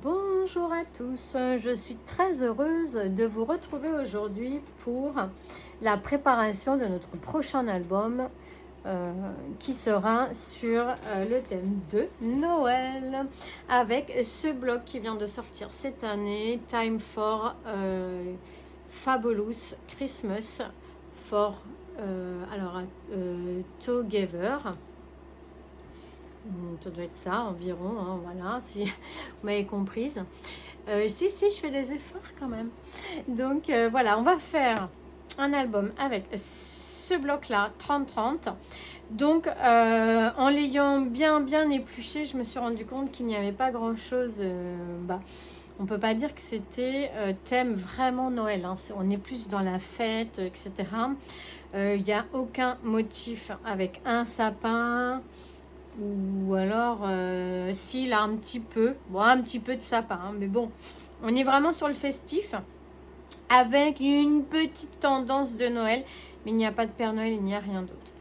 Bonjour à tous, je suis très heureuse de vous retrouver aujourd'hui pour la préparation de notre prochain album euh, qui sera sur le thème de Noël avec ce blog qui vient de sortir cette année, Time for Fabulous Christmas for Together. Ça doit être ça environ, hein, voilà, si vous m'avez comprise. Si, je fais des efforts quand même. Donc voilà, on va faire un album avec ce bloc-là, 30-30. Donc en l'ayant bien épluché, je me suis rendu compte qu'il n'y avait pas grand-chose. On peut pas dire que c'était thème vraiment Noël, hein. On est plus dans la fête, etc. Il n'y a aucun motif avec un sapin. Ou alors, si, là, un petit peu. Bon, un petit peu de sapin. Hein, mais bon, on est vraiment sur le festif. Avec une petite tendance de Noël. Mais il n'y a pas de Père Noël, il n'y a rien d'autre.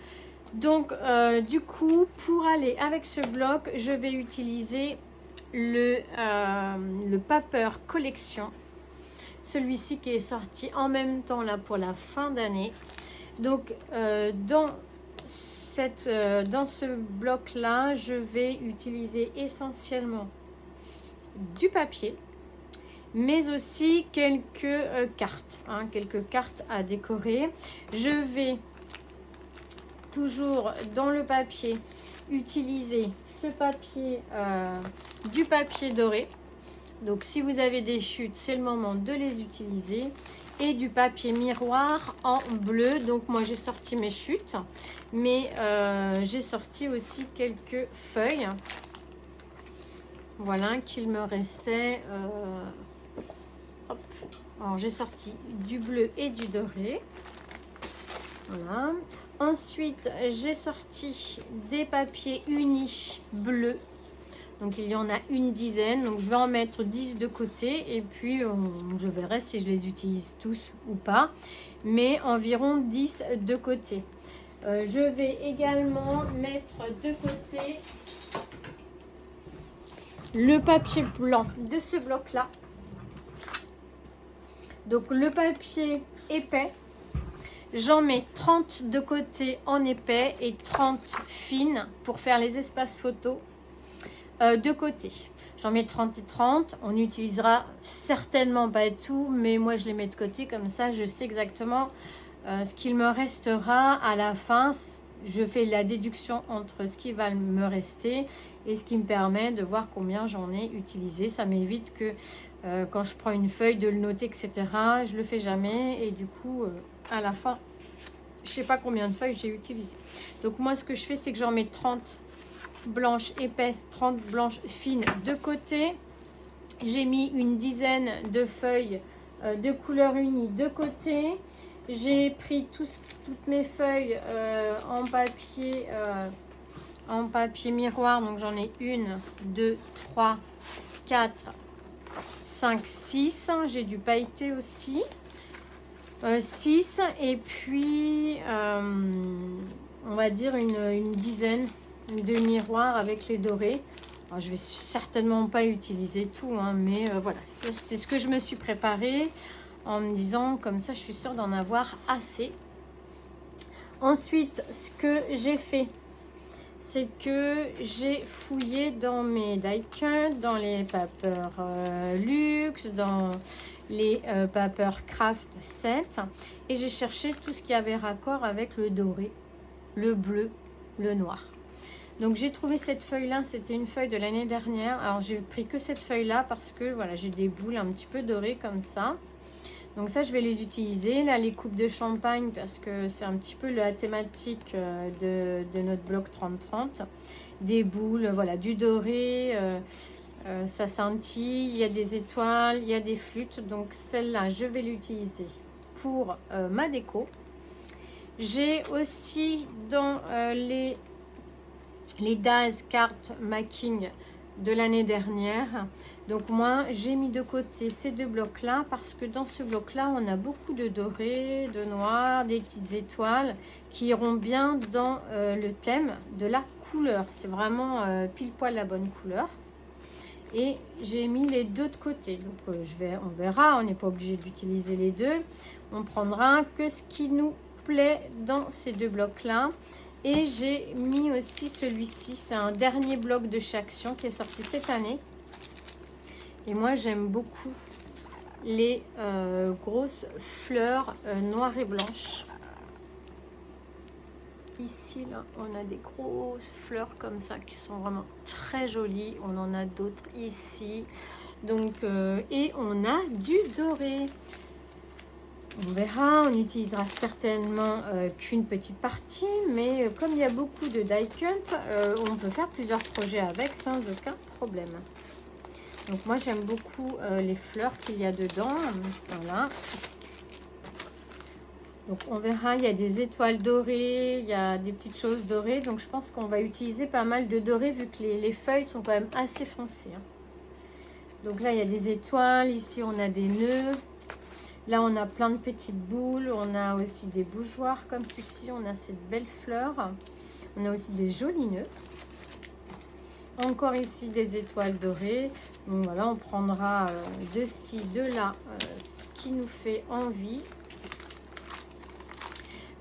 Donc, du coup, pour aller avec ce bloc, je vais utiliser le Paper Collection. Celui-ci qui est sorti en même temps là pour la fin d'année. Donc, dans ce bloc là, je vais utiliser essentiellement du papier, mais aussi quelques cartes, hein, quelques cartes à décorer. Je vais toujours dans le papier utiliser ce papier, du papier doré. Donc si vous avez des chutes, c'est le moment de les utiliser. Et du papier miroir en bleu. Donc moi j'ai sorti mes chutes, mais j'ai sorti aussi quelques feuilles. Voilà, qu'il me restait. Hop. Alors j'ai sorti du bleu et du doré. Voilà. Ensuite j'ai sorti des papiers unis bleus. Donc il y en a une dizaine, donc je vais en mettre 10 de côté et puis je verrai si je les utilise tous ou pas, mais environ 10 de côté. Je vais également mettre de côté le papier blanc de ce bloc là. Donc le papier épais, j'en mets 30 de côté en épais et 30 fines pour faire les espaces photos. De côté, j'en mets 30 et 30. On n'utilisera certainement pas tout, mais moi je les mets de côté, comme ça je sais exactement ce qu'il me restera à la fin. Je fais la déduction entre ce qui va me rester et ce qui me permet de voir combien j'en ai utilisé. Ça m'évite que quand je prends une feuille de le noter, etc. Je le fais jamais et du coup à la fin je sais pas combien de feuilles j'ai utilisé. Donc moi ce que je fais, c'est que j'en mets 30 blanches épaisses, 30 blanches fines de côté. J'ai mis une dizaine de feuilles de couleur unie de côté. J'ai pris toutes mes feuilles en papier miroir. Donc j'en ai 1, 2, 3, 4, 5, 6. J'ai du pailleté aussi. 6 et puis on va dire une dizaine de miroirs avec les dorés. Alors, je vais certainement pas utiliser tout, hein, mais voilà, c'est ce que je me suis préparé en me disant comme ça je suis sûre d'en avoir assez. Ensuite, ce que j'ai fait, c'est que j'ai fouillé dans mes die cut, dans les paper luxe, dans les paper craft set, et j'ai cherché tout ce qui avait raccord avec le doré, le bleu, le noir. Donc j'ai trouvé cette feuille là, c'était une feuille de l'année dernière. Alors j'ai pris que cette feuille là parce que voilà, j'ai des boules un petit peu dorées comme ça. Donc ça je vais les utiliser. Là les coupes de champagne parce que c'est un petit peu la thématique de notre bloc 30-30. Des boules, voilà, du doré, ça scintille, il y a des étoiles, il y a des flûtes. Donc celle-là je vais l'utiliser pour ma déco. J'ai aussi dans les Daz Card Making de l'année dernière. Donc moi j'ai mis de côté ces deux blocs là parce que dans ce bloc là on a beaucoup de doré, de noir, des petites étoiles qui iront bien dans le thème de la couleur. C'est vraiment pile poil la bonne couleur. et j'ai mis les deux de côté. Donc on verra, on n'est pas obligé d'utiliser les deux. On prendra que ce qui nous plaît dans ces deux blocs là. Et j'ai mis aussi celui-ci, c'est un dernier bloc de chez Action qui est sorti cette année. Et moi j'aime beaucoup les grosses fleurs noires et blanches. Ici là on a des grosses fleurs comme ça qui sont vraiment très jolies. On en a d'autres ici. Donc et on a du doré. On verra, on utilisera certainement qu'une petite partie, mais comme il y a beaucoup de die cut, on peut faire plusieurs projets avec sans aucun problème. Donc moi j'aime beaucoup les fleurs qu'il y a dedans. Voilà. Donc on verra, il y a des étoiles dorées, il y a des petites choses dorées. Donc je pense qu'on va utiliser pas mal de doré vu que les feuilles sont quand même assez foncées. Hein. Donc là il y a des étoiles, ici on a des nœuds. Là, on a plein de petites boules. On a aussi des bougeoirs comme ceci. On a cette belle fleur. On a aussi des jolis nœuds. Encore ici, des étoiles dorées. Donc voilà, on prendra de ci, de là, ce qui nous fait envie.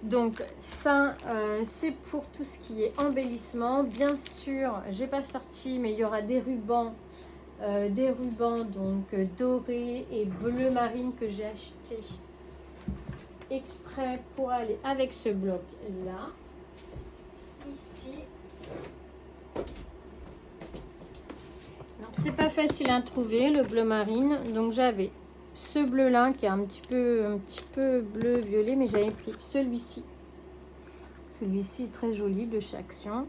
Donc ça, c'est pour tout ce qui est embellissement. Bien sûr, j'ai pas sorti, mais il y aura des rubans. Donc doré et bleu marine que j'ai acheté exprès pour aller avec ce bloc là. Ici, c'est pas facile à trouver le bleu marine, donc j'avais ce bleu là qui est un petit peu bleu violet, mais j'avais pris celui-ci est très joli de chez Action.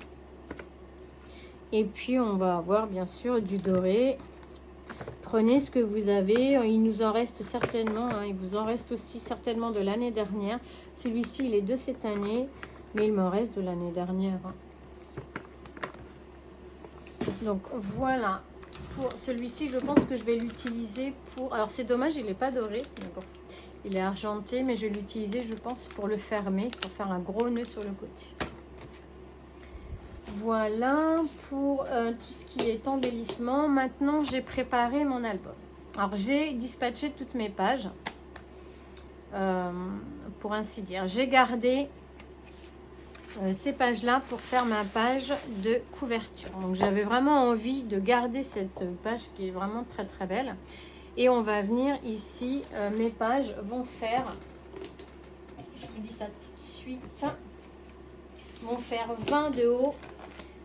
Et puis on va avoir bien sûr du doré. Prenez ce que vous avez, il nous en reste certainement, hein, il vous en reste aussi certainement de l'année dernière. Celui-ci il est de cette année, mais il m'en reste de l'année dernière. Hein. Donc voilà, pour celui-ci je pense que je vais l'utiliser pour, alors c'est dommage il n'est pas doré, mais bon, il est argenté, mais je vais l'utiliser je pense pour le fermer, pour faire un gros nœud sur le côté. Voilà pour tout ce qui est embellissement. Maintenant, j'ai préparé mon album. Alors, j'ai dispatché toutes mes pages, pour ainsi dire. J'ai gardé ces pages-là pour faire ma page de couverture. Donc, j'avais vraiment envie de garder cette page qui est vraiment très, très belle. Et on va venir ici. Mes pages vont faire, je vous dis ça tout de suite, vont faire 20 de haut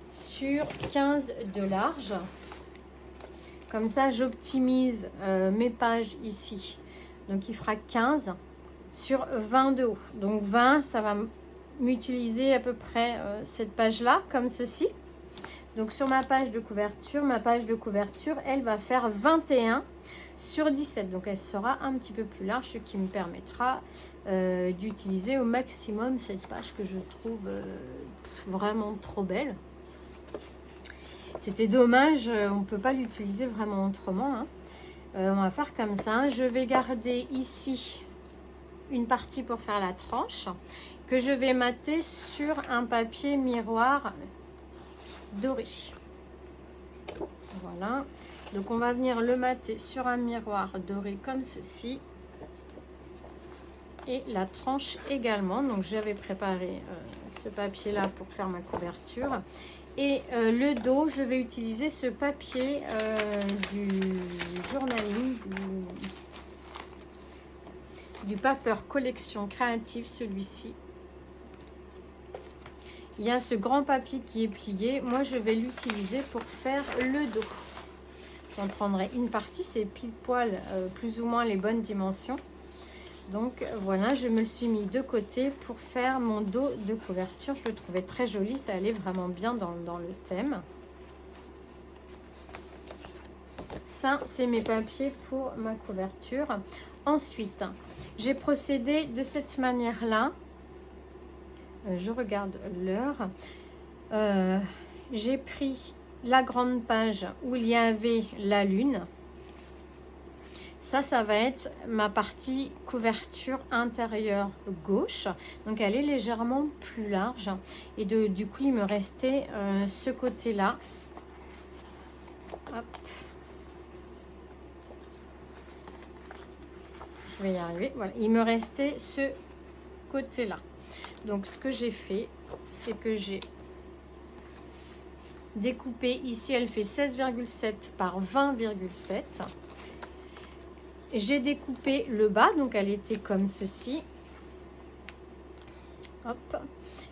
sur 15 de large. Comme ça j'optimise mes pages ici, donc il fera 15 sur 20 de haut, donc 20 ça va m'utiliser à peu près cette page là comme ceci. Donc sur ma page de couverture elle va faire 21 sur 17, donc elle sera un petit peu plus large, ce qui me permettra d'utiliser au maximum cette page que je trouve vraiment trop belle. C'était dommage, on ne peut pas l'utiliser vraiment autrement. Hein. On va faire comme ça. Je vais garder ici une partie pour faire la tranche que je vais mater sur un papier miroir doré. Voilà. Donc on va venir le mater sur un miroir doré comme ceci. Et la tranche également. Donc j'avais préparé ce papier là pour faire ma couverture. Et le dos, je vais utiliser ce papier du journaling, du Paper Collection Créative, celui-ci. Il y a ce grand papier qui est plié. Moi, je vais l'utiliser pour faire le dos. J'en prendrai une partie, c'est pile poil plus ou moins les bonnes dimensions. Donc voilà, je me le suis mis de côté pour faire mon dos de couverture. Je le trouvais très joli, ça allait vraiment bien dans le thème. Ça, c'est mes papiers pour ma couverture. Ensuite, j'ai procédé de cette manière-là. Je regarde l'heure. J'ai pris la grande page où il y avait la lune. Ça va être ma partie couverture intérieure gauche. Donc, elle est légèrement plus large. Et du coup, il me restait ce côté-là. Hop. Je vais y arriver. Voilà, il me restait ce côté-là. Donc, ce que j'ai fait, c'est que j'ai découpé. Ici, elle fait 16,7 par 20,7. J'ai découpé le bas, donc elle était comme ceci. Hop.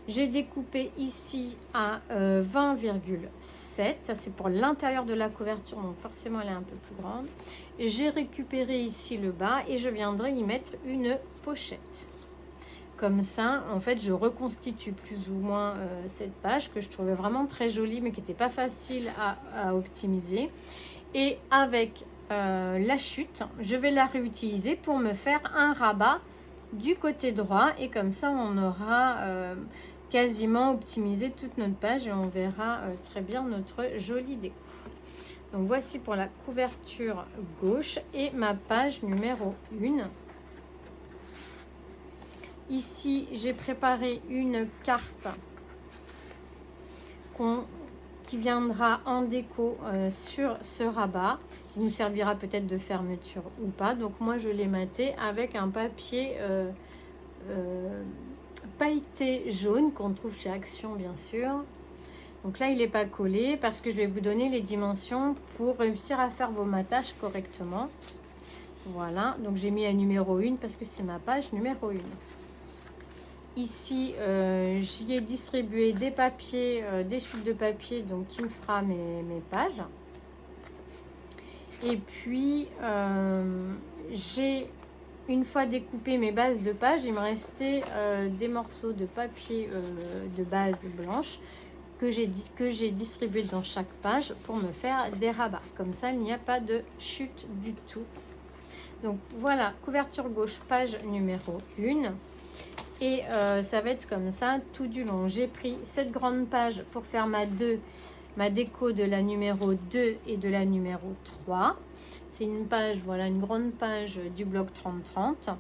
J'ai découpé ici à 20,7. Ça, c'est pour l'intérieur de la couverture, donc forcément, elle est un peu plus grande. J'ai récupéré ici le bas et je viendrai y mettre une pochette. Comme ça, en fait, je reconstitue plus ou moins cette page que je trouvais vraiment très jolie, mais qui n'était pas facile à optimiser. Et avec la chute, je vais la réutiliser pour me faire un rabat du côté droit. Et comme ça, on aura quasiment optimisé toute notre page et on verra très bien notre jolie déco. Donc, voici pour la couverture gauche et ma page numéro 1. Ici, j'ai préparé une carte qui viendra en déco sur ce rabat, qui nous servira peut-être de fermeture ou pas. Donc moi, je l'ai maté avec un papier pailleté jaune qu'on trouve chez Action, bien sûr. Donc là, il n'est pas collé parce que je vais vous donner les dimensions pour réussir à faire vos matages correctement. Voilà, donc j'ai mis la numéro 1 parce que c'est ma page numéro 1. Ici, j'y ai distribué des papiers, des chutes de papier, donc qui me fera mes pages. Et puis, j'ai, une fois découpé mes bases de pages, il me restait des morceaux de papier de base blanche que j'ai distribué dans chaque page pour me faire des rabats. Comme ça, il n'y a pas de chute du tout. Donc voilà, couverture gauche, page numéro 1. Et ça va être comme ça tout du long. J'ai pris cette grande page pour faire ma déco de la numéro 2 et de la numéro 3. C'est une page, voilà, une grande page du bloc 30-30.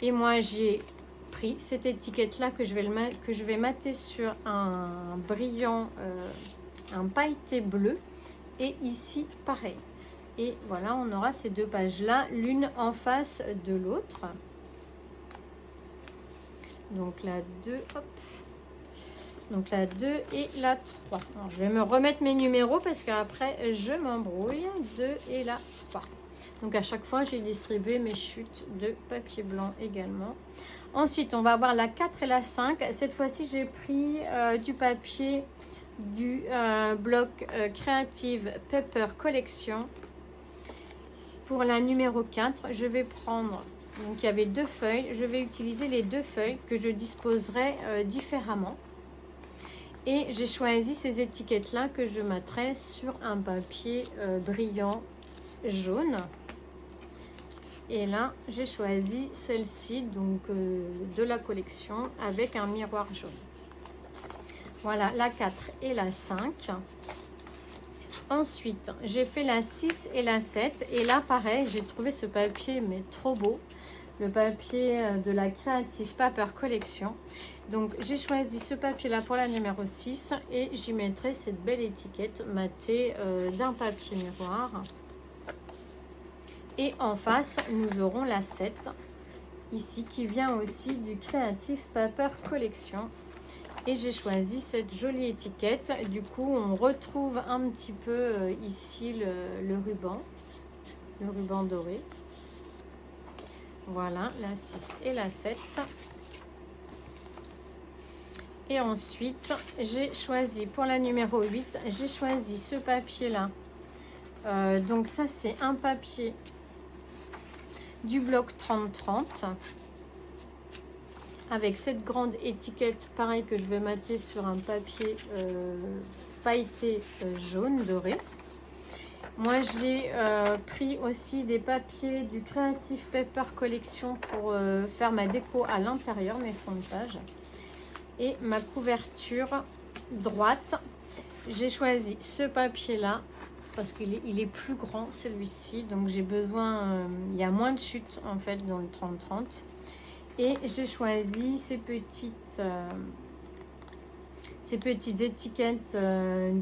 Et moi, j'ai pris cette étiquette-là que je vais mater sur un brillant, un pailleté bleu. Et ici, pareil. Et voilà, on aura ces deux pages-là, l'une en face de l'autre. Donc la 2, hop. Donc la 2 et la 3. Alors, je vais me remettre mes numéros parce qu'après je m'embrouille. 2 et la 3. Donc à chaque fois j'ai distribué mes chutes de papier blanc également. Ensuite on va avoir la 4 et la 5. Cette fois-ci j'ai pris du papier du bloc Creative Paper Collection. Pour la numéro 4, je vais prendre... Donc, il y avait 2 feuilles. Je vais utiliser les 2 feuilles que je disposerai différemment. Et j'ai choisi ces étiquettes-là que je mettrai sur un papier brillant jaune. Et là, j'ai choisi celle-ci, donc de la collection, avec un miroir jaune. Voilà, la 4 et la 5. Ensuite, j'ai fait la 6 et la 7. Et là, pareil, j'ai trouvé ce papier, mais trop beau. Le papier de la Creative Paper Collection. Donc, j'ai choisi ce papier-là pour la numéro 6. Et j'y mettrai cette belle étiquette matée d'un papier miroir. Et en face, nous aurons la 7. Ici, qui vient aussi du Creative Paper Collection. Et j'ai choisi cette jolie étiquette. Du coup, on retrouve un petit peu ici le ruban doré. Voilà, la 6 et la 7. Et ensuite, j'ai choisi pour la numéro 8, j'ai choisi ce papier-là. Donc ça, c'est un papier du bloc 30-30. Avec cette grande étiquette, pareil, que je vais mater sur un papier pailleté jaune doré. Moi, j'ai pris aussi des papiers du Creative Paper Collection pour faire ma déco à l'intérieur, mes fonds de page. Et ma couverture droite, j'ai choisi ce papier-là parce qu'il est plus grand, celui-ci. Donc, j'ai besoin, il y a moins de chutes en fait dans le 30-30. Et j'ai choisi ces petites étiquettes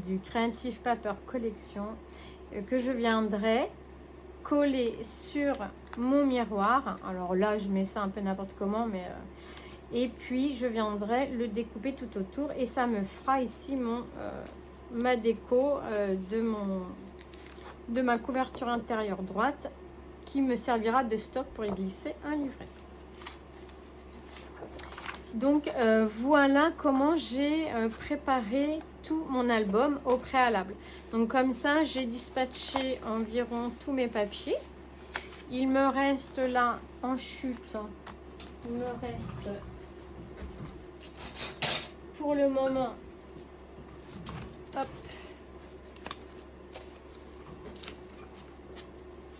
du Creative Paper Collection que je viendrai coller sur mon miroir. Alors là, je mets ça un peu n'importe comment, mais et puis je viendrai le découper tout autour et ça me fera ici ma déco de ma couverture intérieure droite qui me servira de stock pour y glisser un livret. Donc voilà comment j'ai préparé tout mon album au préalable. Donc comme ça, j'ai dispatché environ tous mes papiers. Il me reste là en chute, il me reste pour le moment, hop,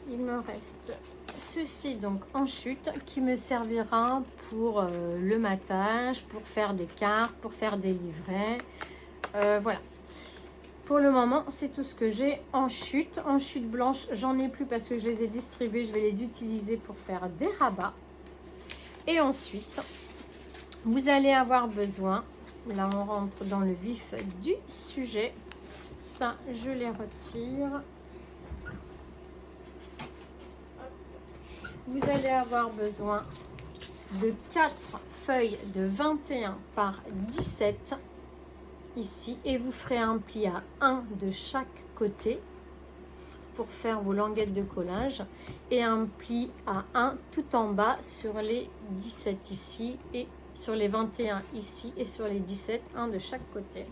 il me reste ceci donc en chute qui me servira pour le matage, pour faire des cartes, pour faire des livrets. Voilà. Pour le moment, c'est tout ce que j'ai en chute. En chute blanche, j'en ai plus parce que je les ai distribués. Je vais les utiliser pour faire des rabats. Et ensuite, vous allez avoir besoin, là on rentre dans le vif du sujet. Ça, je les retire. Vous allez avoir besoin de 4 feuilles de 21 par 17 ici et vous ferez un pli à 1 de chaque côté pour faire vos languettes de collage et un pli à 1 tout en bas sur les 17 ici et sur les 21 ici et sur les 17, 1 de chaque côté.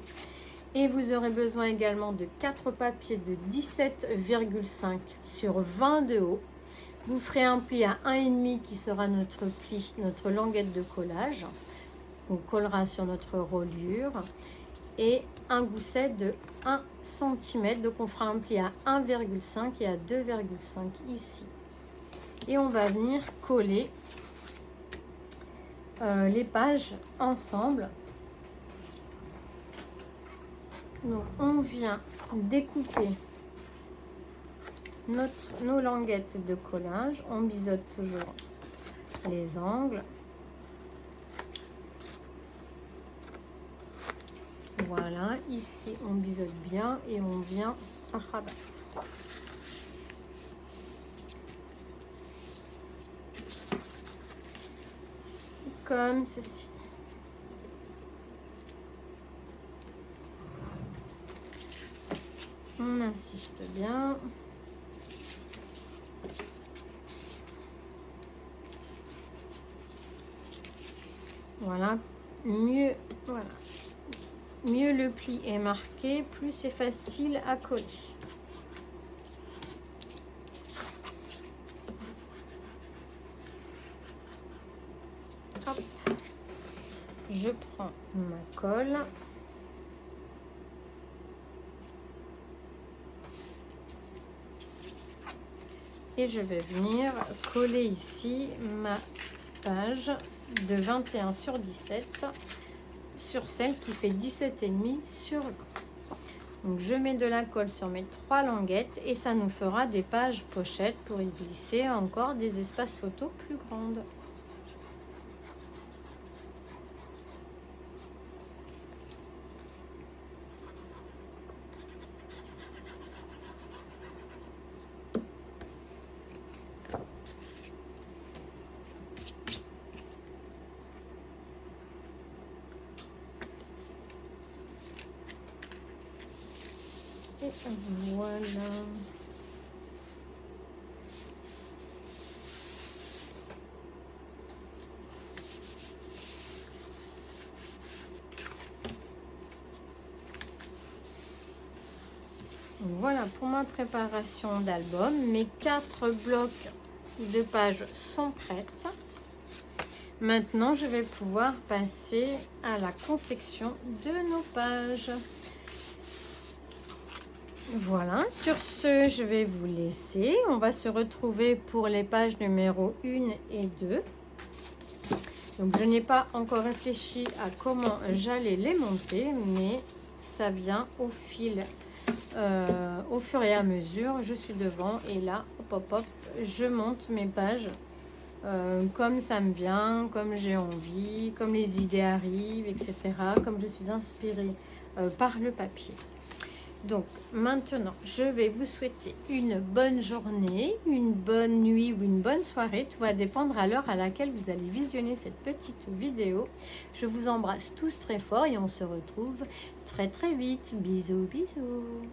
Et vous aurez besoin également de 4 papiers de 17,5 sur 20 de haut. Vous ferez un pli à 1,5 qui sera notre pli, notre languette de collage qu'on collera sur notre reliure et un gousset de 1 cm. Donc on fera un pli à 1,5 et à 2,5 ici. Et on va venir coller les pages ensemble. Donc on vient découper nos languettes de collage. On biseaute toujours les angles. Voilà, ici on biseaute bien et on vient rabattre. Comme ceci. On insiste bien. Voilà, mieux le pli est marqué, plus c'est facile à coller. Hop. Je prends ma colle. Et je vais venir coller ici ma page de 21 sur 17 sur celle qui fait 17,5 sur 20. Donc je mets de la colle sur mes 3 languettes et ça nous fera des pages pochettes pour y glisser encore des espaces photos plus grandes. Et voilà. Voilà pour ma préparation d'album. Mes 4 blocs de pages sont prêtes. Maintenant, je vais pouvoir passer à la confection de nos pages. Voilà, sur ce, je vais vous laisser. On va se retrouver pour les pages numéro 1 et 2. Donc, je n'ai pas encore réfléchi à comment j'allais les monter, mais ça vient au fur et à mesure. Je suis devant et là, hop, hop, hop, je monte mes pages comme ça me vient, comme j'ai envie, comme les idées arrivent, etc. Comme je suis inspirée par le papier. Donc maintenant, je vais vous souhaiter une bonne journée, une bonne nuit ou une bonne soirée. Tout va dépendre à l'heure à laquelle vous allez visionner cette petite vidéo. Je vous embrasse tous très fort et on se retrouve très très vite. Bisous, bisous.